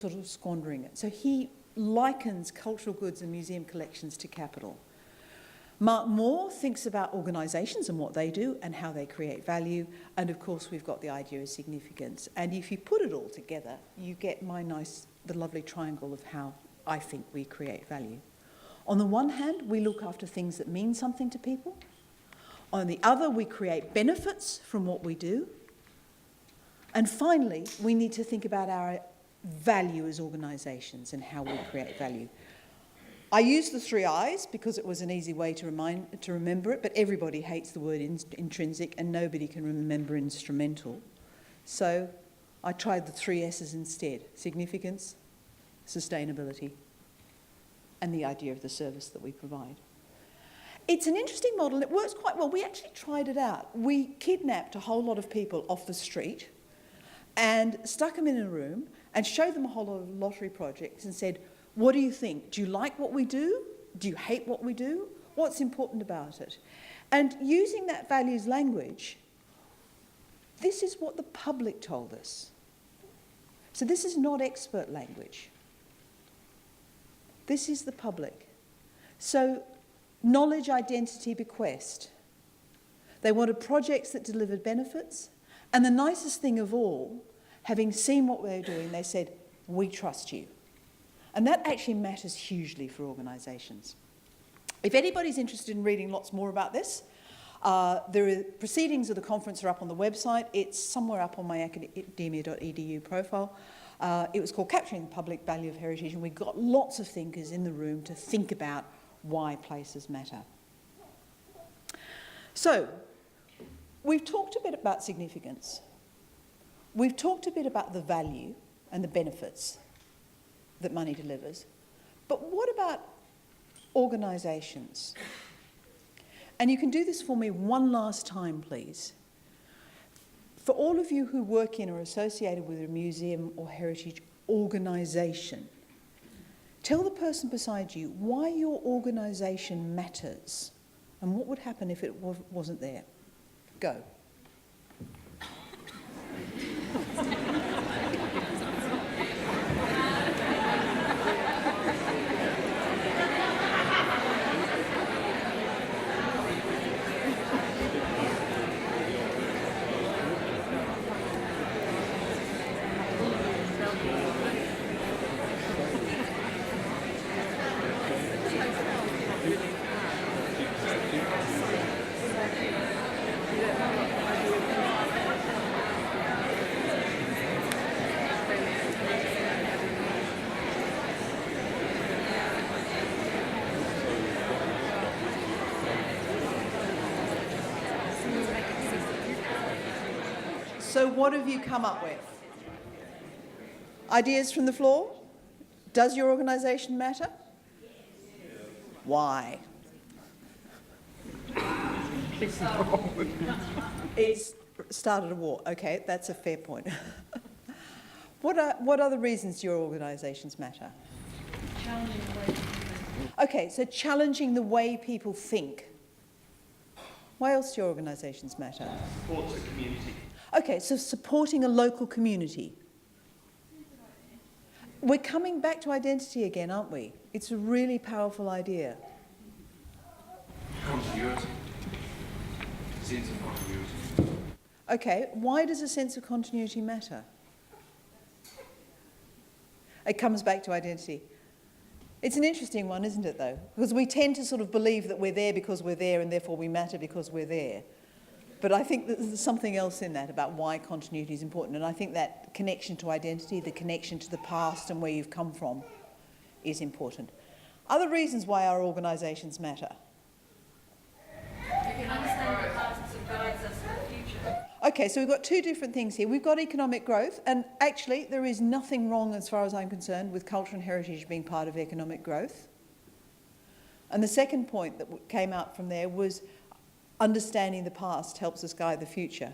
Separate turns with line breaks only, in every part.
sort of squandering it. So he likens cultural goods and museum collections to capital. Mark Moore thinks about organisations and what they do and how they create value. And of course, we've got the idea of significance. And if you put it all together, you get the lovely triangle of how I think we create value. On the one hand, we look after things that mean something to people. On the other, we create benefits from what we do. And finally, we need to think about our value as organisations and how we create value. I use the 3 I's because it was an easy way to remember it, but everybody hates the word intrinsic and nobody can remember instrumental. So I tried the 3 S's instead: significance, sustainability, and the idea of the service that we provide. It's an interesting model. It works quite well. We actually tried it out. We kidnapped a whole lot of people off the street and stuck them in a room and showed them a whole lot of lottery projects and said, what do you think? Do you like what we do? Do you hate what we do? What's important about it? And using that values language, this is what the public told us. So this is not expert language. This is the public. So knowledge, identity, bequest. They wanted projects that delivered benefits. And the nicest thing of all, having seen what they were doing, they said, we trust you. And that actually matters hugely for organisations. If anybody's interested in reading lots more about this, proceedings of the conference are up on the website. It's somewhere up on my academia.edu profile. It was called Capturing the Public Value of Heritage, and we got lots of thinkers in the room to think about why places matter. So, we've talked a bit about significance. We've talked a bit about the value and the benefits that money delivers. But what about organisations? And you can do this for me one last time, please. For all of you who work in or are associated with a museum or heritage organisation, tell the person beside you why your organisation matters and what would happen if it wasn't there. Go. So what have you come up with? Ideas from the floor? Does your organisation matter? Why? It's started a war. Okay, that's a fair point. What other reasons do your organisations matter?
Challenging the way people think.
Okay, so challenging the way people think. Why else do your organisations matter?
Supports a community.
Okay, so supporting a local community. We're coming back to identity again, aren't we? It's a really powerful idea.
Continuity. Sense of continuity.
Okay, why does a sense of continuity matter? It comes back to identity. It's an interesting one, isn't it, though? Because we tend to sort of believe that we're there because we're there and therefore we matter because we're there. But I think that there's something else in that about why continuity is important. And I think that connection to identity, the connection to the past and where you've come from is important. Other reasons why our organisations matter.
We can understand the past and guides us for the future.
Okay, so we've got 2 different things here. We've got economic growth, and actually there is nothing wrong, as far as I'm concerned, with culture and heritage being part of economic growth. And the second point that came out from there was understanding the past helps us guide the future.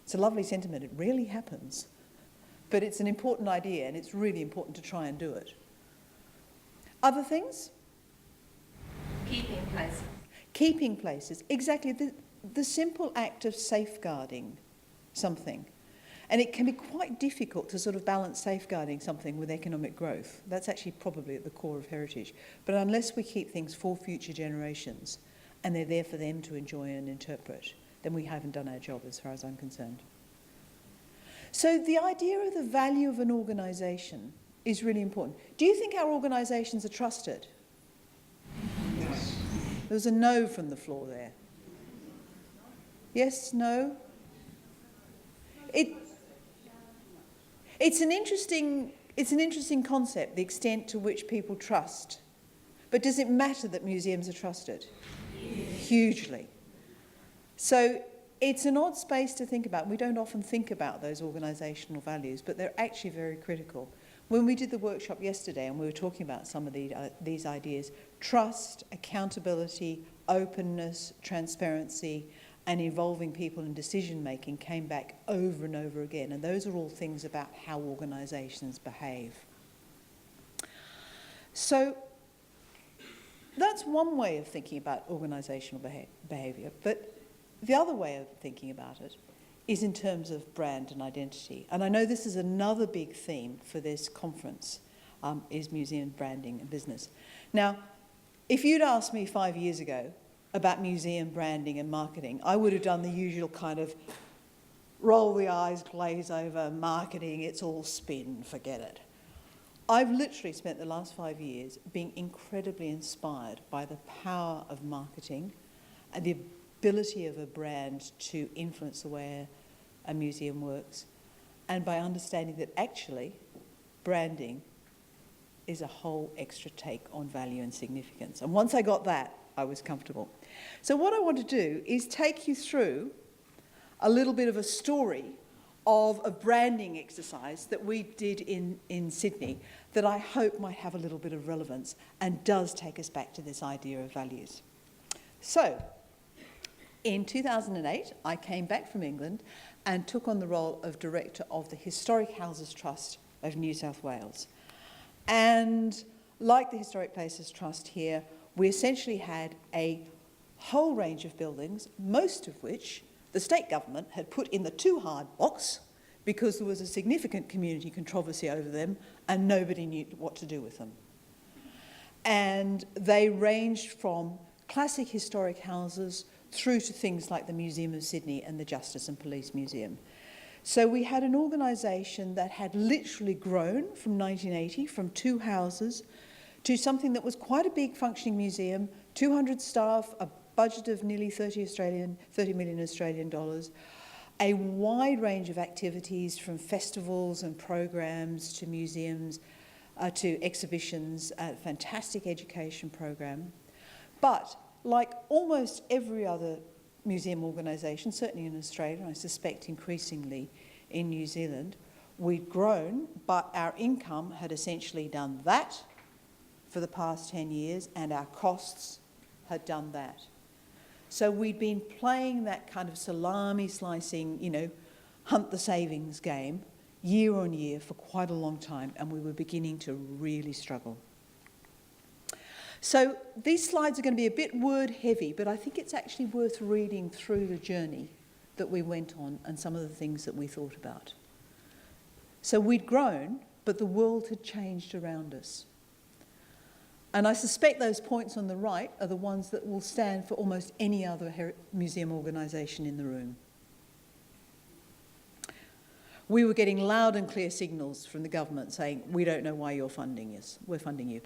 It's a lovely sentiment. It really happens. But it's an important idea, and it's really important to try and do it. Other things?
Keeping places.
Keeping places. Exactly. The simple act of safeguarding something. And it can be quite difficult to sort of balance safeguarding something with economic growth. That's actually probably at the core of heritage. But unless we keep things for future generations and they're there for them to enjoy and interpret, then we haven't done our job as far as I'm concerned. So the idea of the value of an organisation is really important. Do you think our organisations are trusted?
Yes.
There was a no from the floor there. Yes, no? It's an interesting concept, the extent to which people trust. But does it matter that museums are trusted? Yes. Hugely. So it's an odd space to think about. We don't often think about those organisational values, but they're actually very critical. When we did the workshop yesterday and we were talking about some of these ideas, trust, accountability, openness, transparency, and involving people in decision-making came back over and over again. And those are all things about how organisations behave. So that's one way of thinking about organisational behaviour. But the other way of thinking about it is in terms of brand and identity. And I know this is another big theme for this conference, is museum branding and business. Now, if you'd asked me 5 years ago about museum branding and marketing, I would have done the usual kind of roll the eyes, glaze over, marketing, it's all spin, forget it. I've literally spent the last 5 years being incredibly inspired by the power of marketing and the ability of a brand to influence the way a museum works, and by understanding that actually branding is a whole extra take on value and significance. And once I got that, I was comfortable. So what I want to do is take you through a little bit of a story of a branding exercise that we did in Sydney that I hope might have a little bit of relevance and does take us back to this idea of values. So, in 2008, I came back from England and took on the role of Director of the Historic Houses Trust of New South Wales. And like the Historic Places Trust here, we essentially had a whole range of buildings, most of which the state government had put in the too hard box because there was a significant community controversy over them and nobody knew what to do with them. And they ranged from classic historic houses through to things like the Museum of Sydney and the Justice and Police Museum. So we had an organisation that had literally grown from 1980, from 2 houses to something that was quite a big functioning museum, 200 staff, a budget of nearly 30 million Australian dollars, a wide range of activities from festivals and programs to museums, to exhibitions, a fantastic education program. But like almost every other museum organisation, certainly in Australia, and I suspect increasingly in New Zealand, we'd grown, but our income had essentially done that for the past 10 years, and our costs had done that. So we'd been playing that kind of salami slicing, hunt the savings game year on year for quite a long time, and we were beginning to really struggle. So these slides are going to be a bit word heavy, but I think it's actually worth reading through the journey that we went on and some of the things that we thought about. So we'd grown, but the world had changed around us. And I suspect those points on the right are the ones that will stand for almost any other museum organisation in the room. We were getting loud and clear signals from the government saying, we don't know why you're funding us, we're funding you.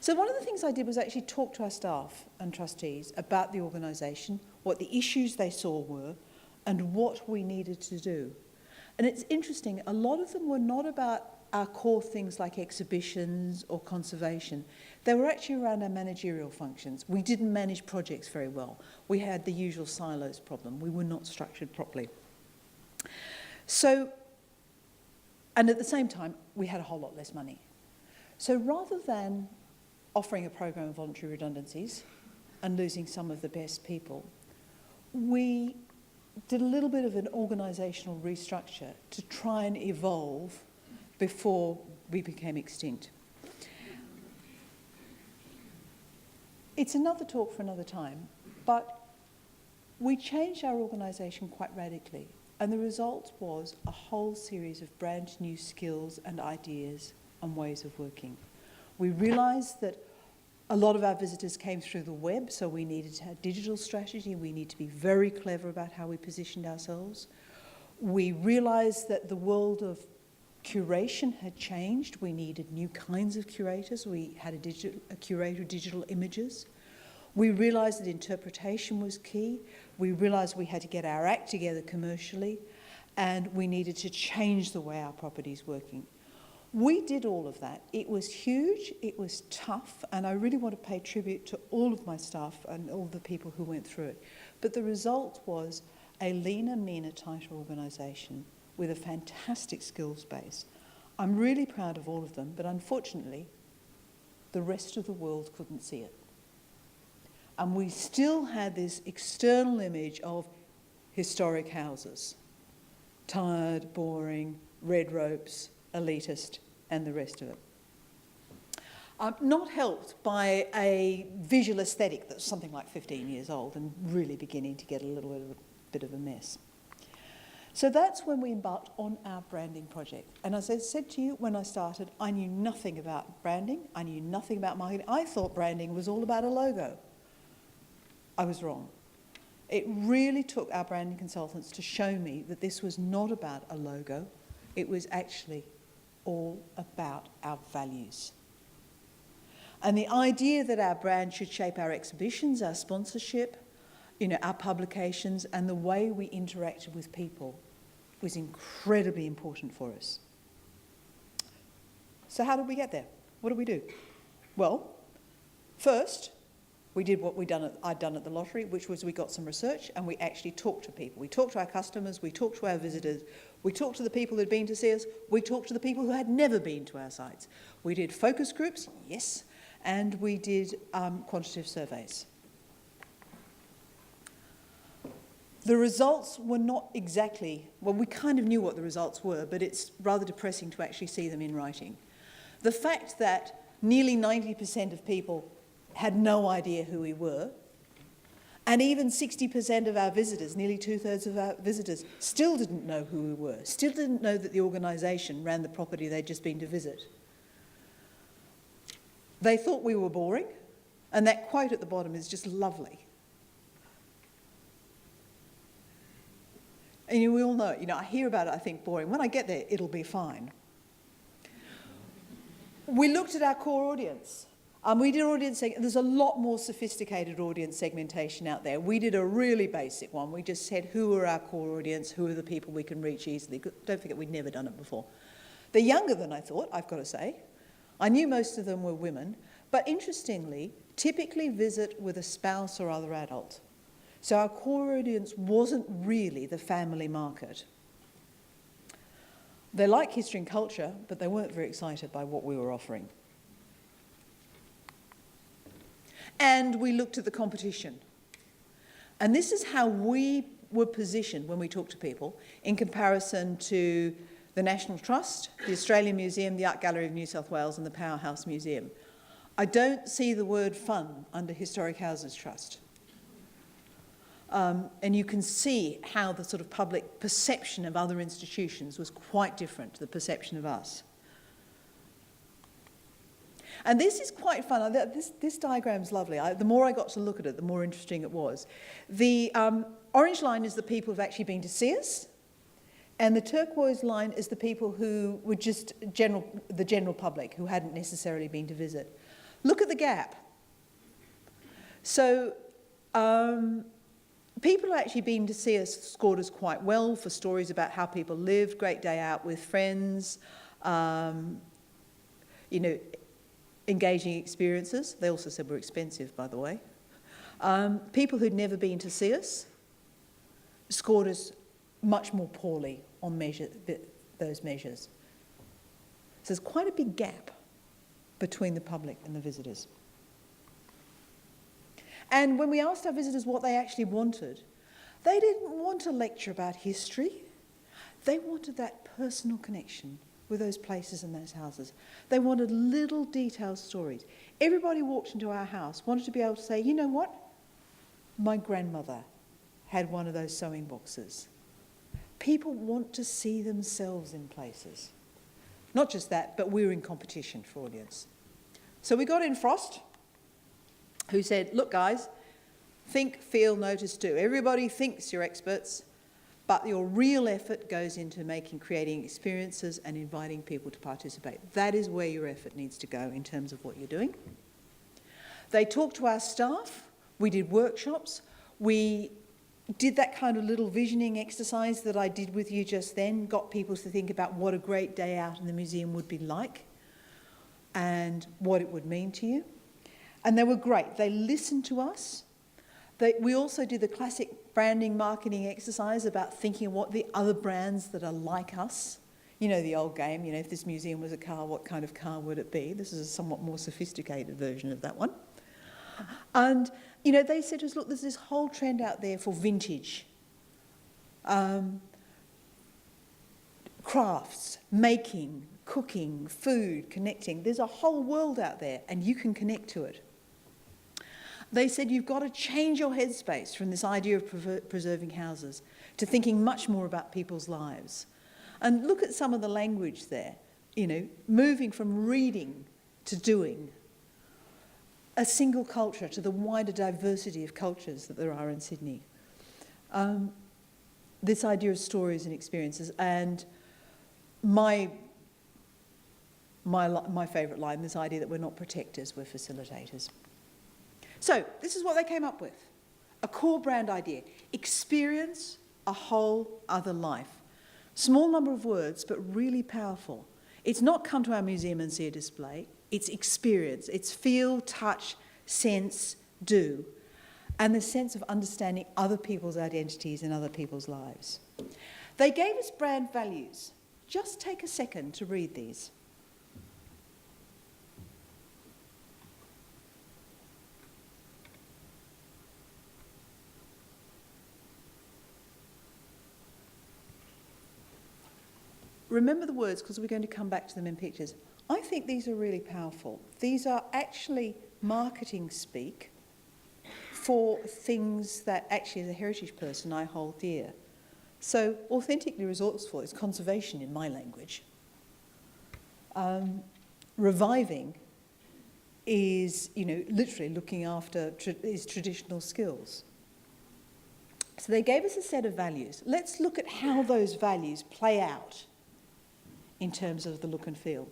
So one of the things I did was actually talk to our staff and trustees about the organisation, what the issues they saw were, and what we needed to do. And it's interesting, a lot of them were not about our core things like exhibitions or conservation. They were actually around our managerial functions. We didn't manage projects very well. We had the usual silos problem. We were not structured properly. So, and at the same time, we had a whole lot less money. So rather than offering a program of voluntary redundancies and losing some of the best people, we did a little bit of an organisational restructure to try and evolve before we became extinct. It's another talk for another time, but we changed our organisation quite radically. And the result was a whole series of brand new skills and ideas and ways of working. We realised that a lot of our visitors came through the web, so we needed to have digital strategy. We need to be very clever about how we positioned ourselves. We realised that the world of curation had changed. We needed new kinds of curators. We had a curator of digital images. We realised that interpretation was key. We realised we had to get our act together commercially, and we needed to change the way our property's working. We did all of that. It was huge, it was tough, and I really want to pay tribute to all of my staff and all the people who went through it. But the result was a leaner, meaner, tighter organisation with a fantastic skills base. I'm really proud of all of them, but unfortunately, the rest of the world couldn't see it. And we still had this external image of historic houses. Tired, boring, red ropes, elitist, and the rest of it. Not helped by a visual aesthetic that's something like 15 years old and really beginning to get a little bit of a mess. So that's when we embarked on our branding project. And as I said to you when I started, I knew nothing about branding. I knew nothing about marketing. I thought branding was all about a logo. I was wrong. It really took our branding consultants to show me that this was not about a logo. It was actually all about our values. And the idea that our brand should shape our exhibitions, our sponsorship, our publications, and the way we interacted with people was incredibly important for us. So how did we get there? What did we do? Well, first, we did what I'd done at the lottery, which was we got some research and we actually talked to people. We talked to our customers, we talked to our visitors, we talked to the people who'd been to see us, we talked to the people who had never been to our sites. We did focus groups, yes, and we did quantitative surveys. The results were not exactly, well, we kind of knew what the results were, but it's rather depressing to actually see them in writing. The fact that nearly 90% of people had no idea who we were, and even 60% of our visitors, nearly 2/3 of our visitors, still didn't know who we were, still didn't know that the organisation ran the property they'd just been to visit. They thought we were boring, and that quote at the bottom is just lovely. And we all know, I hear about it, I think boring. When I get there, it'll be fine. We looked at our core audience. We did audience segment. There's a lot more sophisticated audience segmentation out there. We did a really basic one. We just said, who are our core audience? Who are the people we can reach easily? Don't forget, we'd never done it before. They're younger than I thought, I've got to say. I knew most of them were women, but interestingly, typically visit with a spouse or other adult. So our core audience wasn't really the family market. They like history and culture, but they weren't very excited by what we were offering. And we looked at the competition. And this is how we were positioned when we talked to people in comparison to the National Trust, the Australian Museum, the Art Gallery of New South Wales, and the Powerhouse Museum. I don't see the word fun under Historic Houses Trust. And you can see how the sort of public perception of other institutions was quite different to the perception of us. And this is quite fun. This diagram's lovely. The more I got to look at it, the more interesting it was. The orange line is the people who've actually been to see us, and the turquoise line is the people who were just the general public, who hadn't necessarily been to visit. Look at the gap. So people who actually been to see us scored us quite well for stories about how people lived, great day out with friends, engaging experiences. They also said we're expensive, by the way. People who'd never been to see us scored us much more poorly on those measures. So there's quite a big gap between the public and the visitors. And when we asked our visitors what they actually wanted, they didn't want a lecture about history. They wanted that personal connection with those places and those houses. They wanted little detailed stories. Everybody walked into our house wanted to be able to say, you know what? My grandmother had one of those sewing boxes. People want to see themselves in places. Not just that, but we're in competition for audience. So we got in Frost, who said, look guys, think, feel, notice, do. Everybody thinks you're experts, but your real effort goes into creating experiences and inviting people to participate. That is where your effort needs to go in terms of what you're doing. They talked to our staff, we did workshops, we did that kind of little visioning exercise that I did with you just then, got people to think about what a great day out in the museum would be like and what it would mean to you. And they were great. They listened to us. We also did the classic branding marketing exercise about thinking of what the other brands that are like us. You know the old game, if this museum was a car, what kind of car would it be? This is a somewhat more sophisticated version of that one. And, they said to us, look, there's this whole trend out there for vintage. Crafts, making, cooking, food, connecting. There's a whole world out there and you can connect to it. They said you've got to change your headspace from this idea of preserving houses to thinking much more about people's lives. And look at some of the language there, moving from reading to doing. A single culture to the wider diversity of cultures that there are in Sydney. This idea of stories and experiences. And my favourite line, this idea that we're not protectors, we're facilitators. So this is what they came up with. A core brand idea. Experience a whole other life. Small number of words, but really powerful. It's not come to our museum and see a display. It's experience. It's feel, touch, sense, do. And the sense of understanding other people's identities and other people's lives. They gave us brand values. Just take a second to read these. Remember the words because we're going to come back to them in pictures. I think these are really powerful. These are actually marketing speak for things that actually as a heritage person I hold dear. So authentically resourceful is conservation in my language. Reviving is, literally looking after is traditional skills. So they gave us a set of values. Let's look at how those values play out in terms of the look and feel.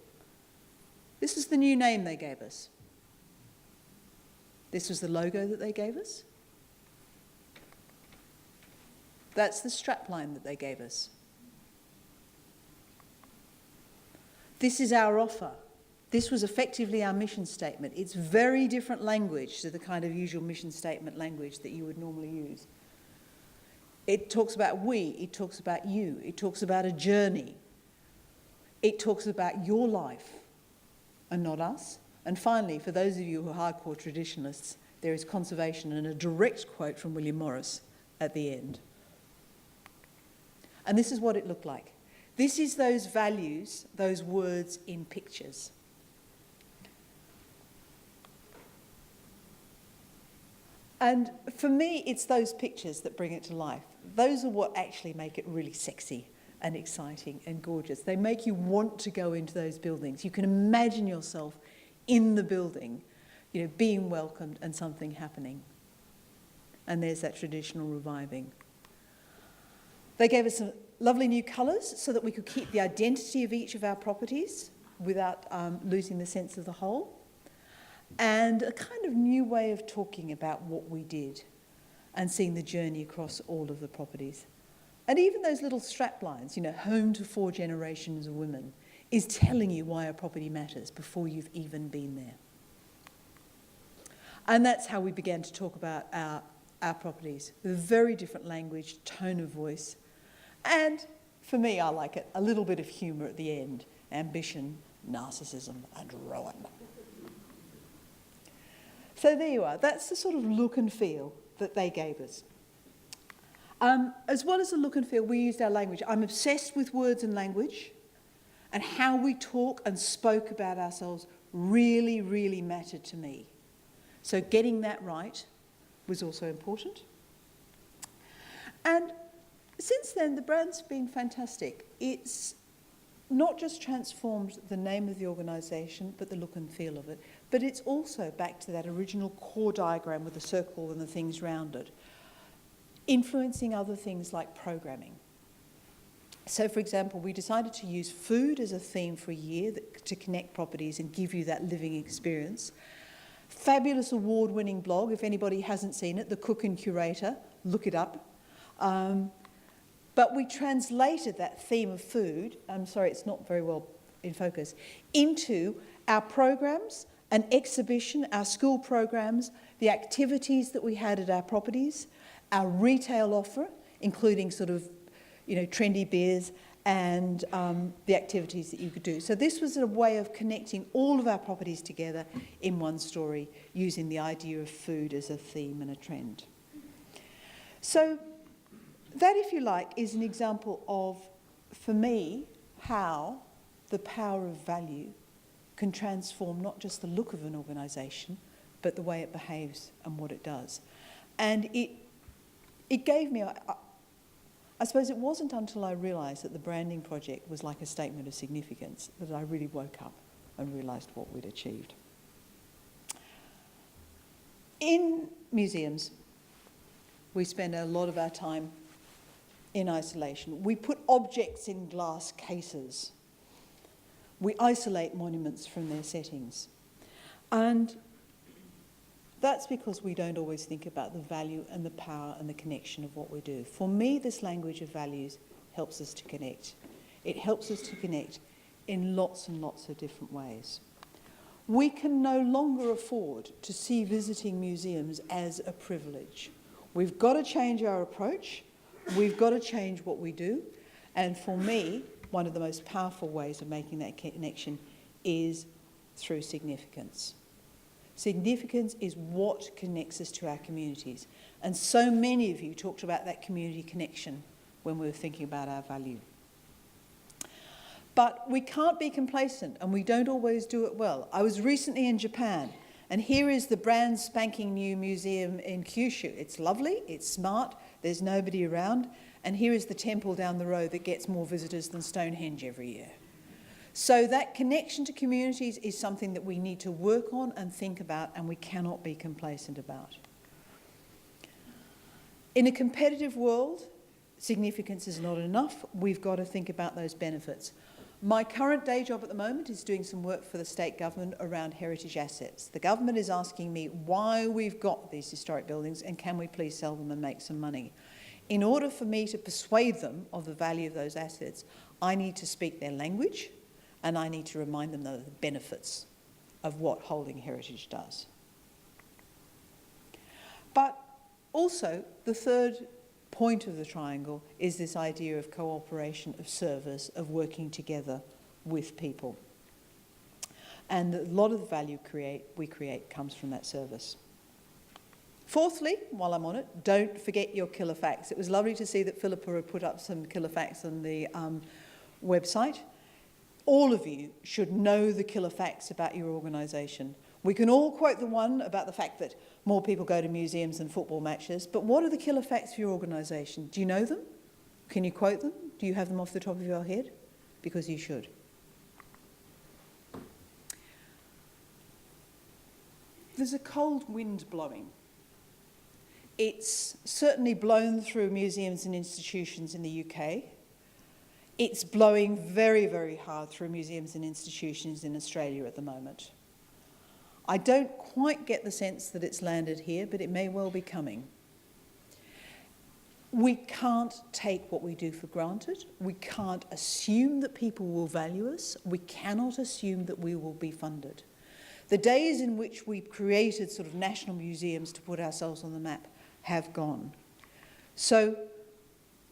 This is the new name they gave us. This was the logo that they gave us. That's the strapline that they gave us. This is our offer. This was effectively our mission statement. It's very different language to the kind of usual mission statement language that you would normally use. It talks about we, it talks about you, it talks about a journey. It talks about your life and not us. And finally, for those of you who are hardcore traditionalists, there is conservation and a direct quote from William Morris at the end. And this is what it looked like. This is those values, those words in pictures. And for me, it's those pictures that bring it to life. Those are what actually make it really sexy and exciting and gorgeous. They make you want to go into those buildings. You can imagine yourself in the building, being welcomed and something happening. And there's that traditional reviving. They gave us some lovely new colours so that we could keep the identity of each of our properties without losing the sense of the whole. And a kind of new way of talking about what we did and seeing the journey across all of the properties. And even those little strap lines, home to 4 generations of women, is telling you why a property matters before you've even been there. And that's how we began to talk about our properties, with a very different language, tone of voice, and, for me, I like it, a little bit of humour at the end, ambition, narcissism, and ruin. So there you are. That's the sort of look and feel that they gave us. As well as the look and feel, we used our language. I'm obsessed with words and language, and how we talk and spoke about ourselves really, really mattered to me. So getting that right was also important. And Since then, the brand's been fantastic. It's not just transformed the name of the organisation, but the look and feel of it. But it's also back to that original core diagram with the circle and the things round it, influencing other things like programming. So, for example, we decided to use food as a theme for a year to connect properties and give you that living experience. Fabulous award-winning blog. If anybody hasn't seen it, The Cook and Curator, look it up. But we translated that theme of food, I'm sorry, it's not very well in focus, into our programs, an exhibition, our school programs, the activities that we had at our properties, our retail offer, including sort of, trendy beers and the activities that you could do. So this was a way of connecting all of our properties together in one story, using the idea of food as a theme and a trend. So that, if you like, is an example of, for me, how the power of value can transform not just the look of an organisation, but the way it behaves and what it does. And it gave me, I suppose it wasn't until I realised that the branding project was like a statement of significance that I really woke up and realised what we'd achieved. In museums, we spend a lot of our time in isolation. We put objects in glass cases. We isolate monuments from their settings. And that's because we don't always think about the value and the power and the connection of what we do. For me, this language of values helps us to connect. It helps us to connect in lots and lots of different ways. We can no longer afford to see visiting museums as a privilege. We've got to change our approach. We've got to change what we do. And for me, one of the most powerful ways of making that connection is through significance. Significance is what connects us to our communities. And so many of you talked about that community connection when we were thinking about our value. But we can't be complacent, and we don't always do it well. I was recently in Japan, and here is the brand spanking new museum in Kyushu. It's lovely, it's smart, there's nobody around, and here is the temple down the road that gets more visitors than Stonehenge every year. So that connection to communities is something that we need to work on and think about, and we cannot be complacent about. In a competitive world, significance is not enough. We've got to think about those benefits. My current day job at the moment is doing some work for the state government around heritage assets. The government is asking me why we've got these historic buildings and can we please sell them and make some money. In order for me to persuade them of the value of those assets, I need to speak their language and I need to remind them of the benefits of what holding heritage does. But also, the third point of the triangle is this idea of cooperation, of service, of working together with people. And a lot of the value we create comes from that service. Fourthly, while I'm on it, don't forget your killer facts. It was lovely to see that Philippa had put up some killer facts on the website. All of you should know the killer facts about your organisation. We can all quote the one about the fact that more people go to museums than football matches, but what are the killer facts for your organisation? Do you know them? Can you quote them? Do you have them off the top of your head? Because you should. There's a cold wind blowing. It's certainly blown through museums and institutions in the UK. It's blowing very, very hard through museums and institutions in Australia at the moment. I don't quite get the sense that it's landed here, but it may well be coming. We can't take what we do for granted. We can't assume that people will value us. We cannot assume that we will be funded. The days in which we created sort of national museums to put ourselves on the map have gone. So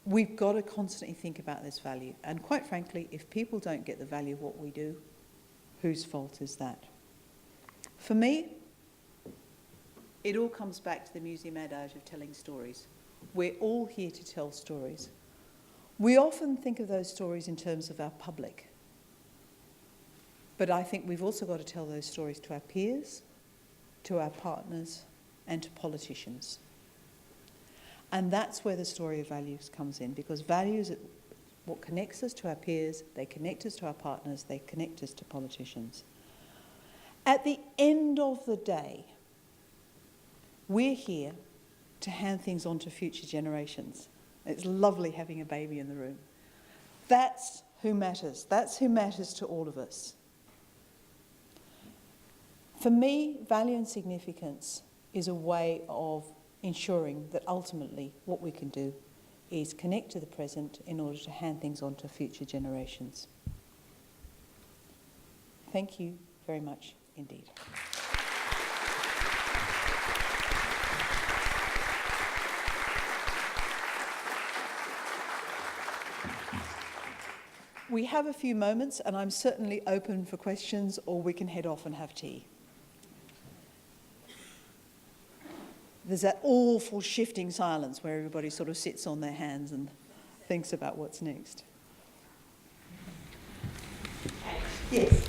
we've got to constantly think about this value. And quite frankly, if people don't get the value of what we do, whose fault is that? For me, it all comes back to the museum adage of telling stories. We're all here to tell stories. We often think of those stories in terms of our public. But I think we've also got to tell those stories to our peers, to our partners, and to politicians. And that's where the story of values comes in, because values are what connects us to our peers, they connect us to our partners, they connect us to politicians. At the end of the day, we're here to hand things on to future generations. It's lovely having a baby in the room. That's who matters. That's who matters to all of us. For me, value and significance is a way of ensuring that ultimately what we can do is connect to the present in order to hand things on to future generations. Thank you very much indeed. We have a few moments, and I'm certainly open for questions, or we can head off and have tea. There's that awful shifting silence where everybody sort of sits on their hands and thinks about what's next. Yes.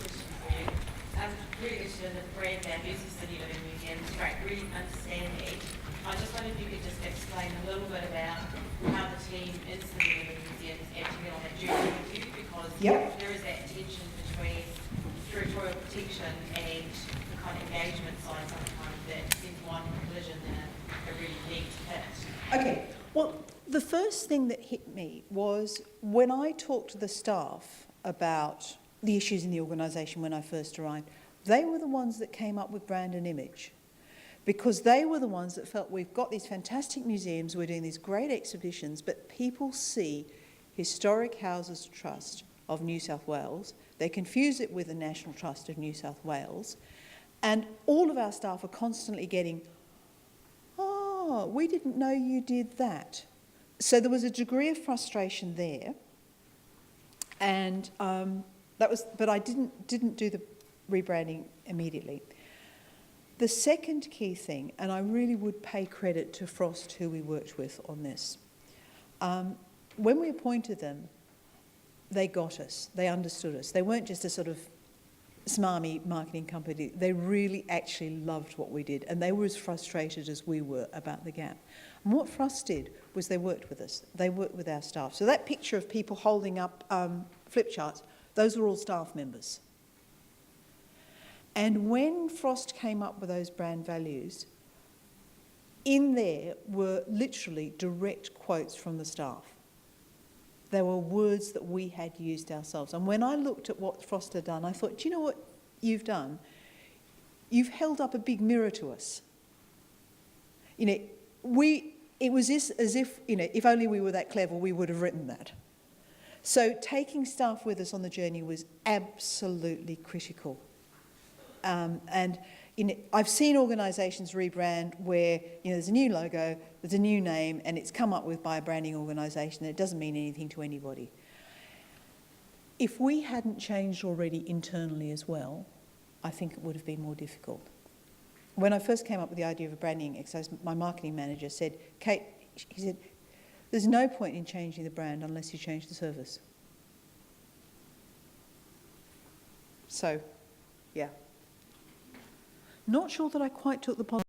I'm really interested in the brand values of City Living Museums, right? Really understand it. I just wondered if you could just explain a little bit about how the team in City Living Museums actually on that journey with you, because there is that tension between territorial protection and the kind of engagement side sometimes that seems one collision and a really neat fit.
Okay, well, the first thing that hit me was when I talked to the staff about the issues in the organisation when I first arrived, they were the ones that came up with brand and image, because they were the ones that felt we've got these fantastic museums, we're doing these great exhibitions, but people see Historic Houses Trust of New South Wales, they confuse it with the National Trust of New South Wales, and all of our staff are constantly getting, oh, we didn't know you did that. So there was a degree of frustration there, and but I didn't do the rebranding immediately. The second key thing, and I really would pay credit to Frost, who we worked with on this, when we appointed them, they got us, they understood us. They weren't just a sort of smarmy marketing company. They really actually loved what we did, and they were as frustrated as we were about the gap. And what Frost did was they worked with us. They worked with our staff. So that picture of people holding up flip charts, those were all staff members. And when Frost came up with those brand values, in there were literally direct quotes from the staff. There were words that we had used ourselves. And when I looked at what Frost had done, I thought, do you know what you've done? You've held up a big mirror to us. You know, it was as if, you know, if only we were that clever, we would have written that. So taking staff with us on the journey was absolutely critical. And I've seen organisations rebrand where, you know, there's a new logo, there's a new name, and it's come up with by a branding organisation, and it doesn't mean anything to anybody. If we hadn't changed already internally as well, I think it would have been more difficult. When I first came up with the idea of a branding exercise, my marketing manager said, Kate, he said, there's no point in changing the brand unless you change the service. So, yeah. Not sure that I quite took the